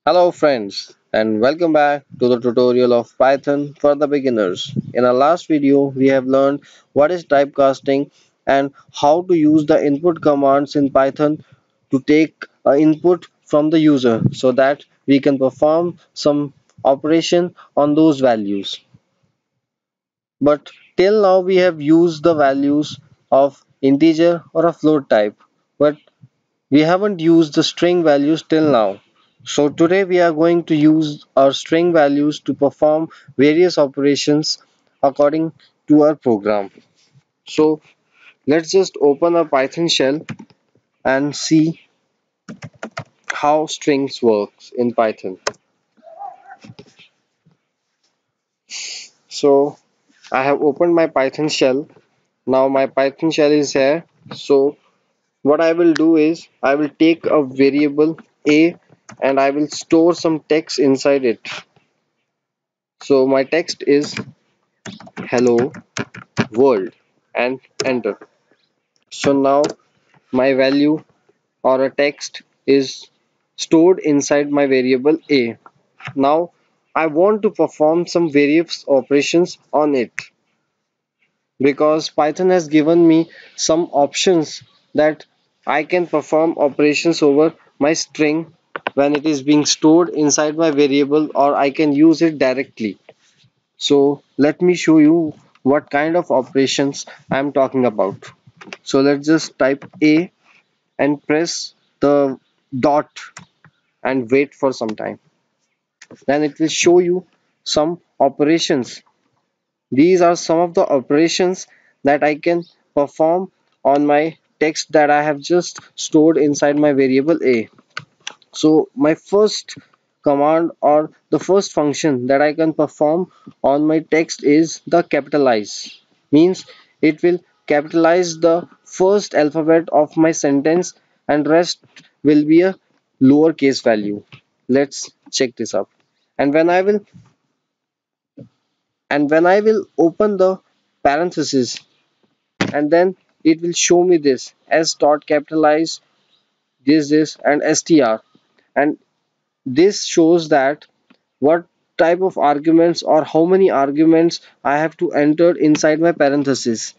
Hello friends and welcome back to the tutorial of Python for the beginners. In our last video we have learned what is typecasting and how to use the input commands in Python to take input from the user so that we can perform some operation on those values. But till now we have used the values of integer or a float type, but we haven't used the string values till now. So today we are going to use our string values to perform various operations according to our program. So let's just open a Python shell and see how strings works in Python. So I have opened my Python shell. Now my Python shell is here. So what I will do is I will take a variable a and I will store some text inside it. So my text is hello world and enter. So now my value or a text is stored inside my variable a. Now I want to perform some various operations on it because Python has given me some options that I can perform operations over my string when it is being stored inside my variable, or I can use it directly. So let me show you what kind of operations I'm talking about. So let's just type A and press the dot and wait for some time. Then it will show you some operations. These are some of the operations that I can perform on my text that I have just stored inside my variable A. So my first command or the first function that I can perform on my text is the capitalize. Means it will capitalize the first alphabet of my sentence and rest will be a lowercase value. Let's check this up. And when I will open the parenthesis, and then it will show me this s dot capitalize this and str, and this shows that what type of arguments or how many arguments I have to enter inside my parenthesis.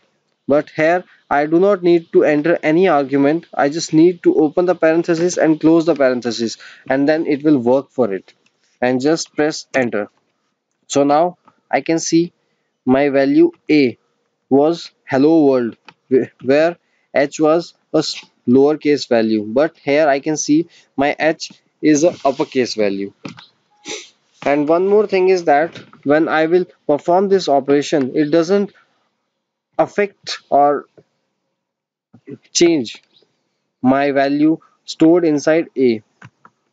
But here I do not need to enter any argument. I just need to open the parenthesis and close the parenthesis, and then it will work for it. And just press enter. So now I can see my value a was hello world, where h was a lowercase value, but here I can see my h is a uppercase value. And one more thing is that when I will perform this operation, it doesn't affect or change my value stored inside A,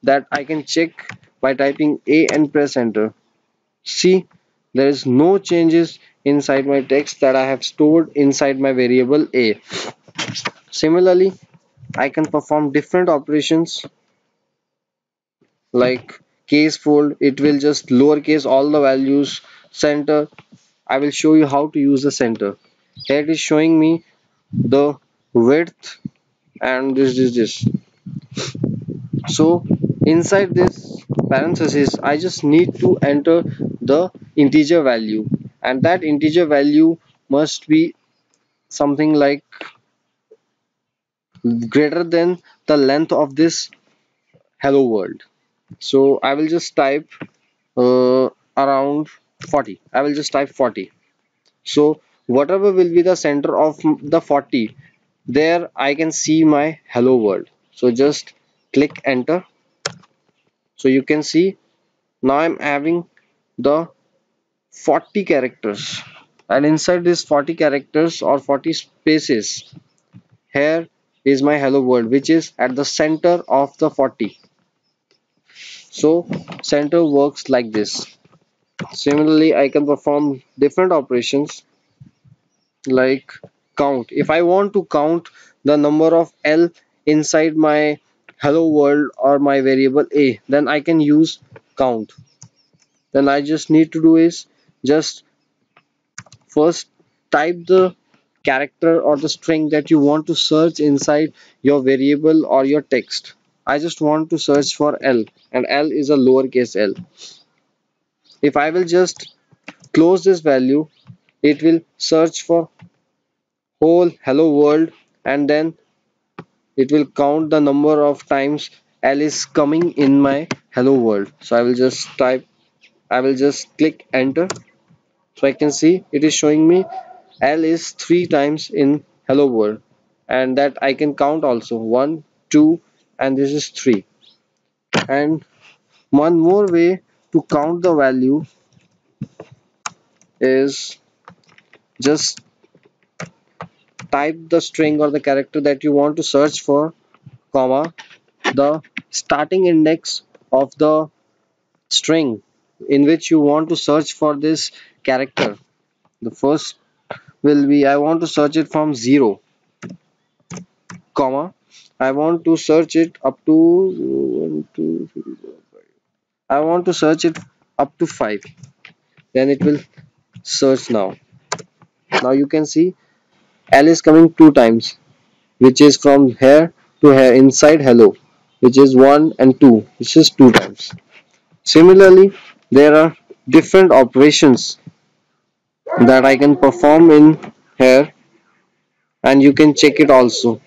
that I can check by typing A and press enter. See, there is no changes inside my text that I have stored inside my variable A. Similarly, I can perform different operations like case fold. It will just lowercase all the values. Center, I will show you how to use the center. Here it is showing me the width, and this. So inside this parenthesis I just need to enter the integer value, and that integer value must be something like greater than the length of this hello world. So I will just type around 40. I will just type 40. So whatever will be the center of the 40, there I can see my hello world. So just click enter. So you can see now I'm having the 40 characters, and inside these 40 characters or 40 spaces, here is my hello world, which is at the center of the 40. So center works like this. Similarly, I can perform different operations like count. If I want to count the number of L inside my hello world or my variable a, then I can use count. Then I just need to do is just first type the character or the string that you want to search inside your variable or your text. I just want to search for L, and L is a lowercase l. If I will just close this value, it will search for whole hello world, and then it will count the number of times L is coming in my hello world. So I will just click enter. So I can see it is showing me L is 3 times in hello world, and that I can count also 1, 2, and this is 3. And one more way to count the value is just type the string or the character that you want to search for, comma, the starting index of the string in which you want to search for this character. The first will be I want to search it from 0, comma, I want to search it up to 1, 2, 3, I want to search it up to 5. Then it will search now. Now you can see L is coming 2 times, which is from here to here inside hello, which is 1 and 2, which is 2 times. Similarly, there are different operations that I can perform in here, and you can check it also.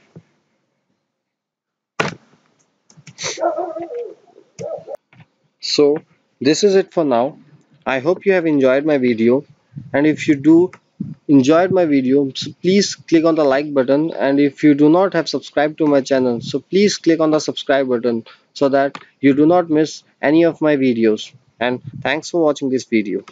So this is it for now. I hope you have enjoyed my video, and if you do enjoyed my video, so please click on the like button, and if you do not have subscribed to my channel, so please click on the subscribe button so that you do not miss any of my videos. And thanks for watching this video.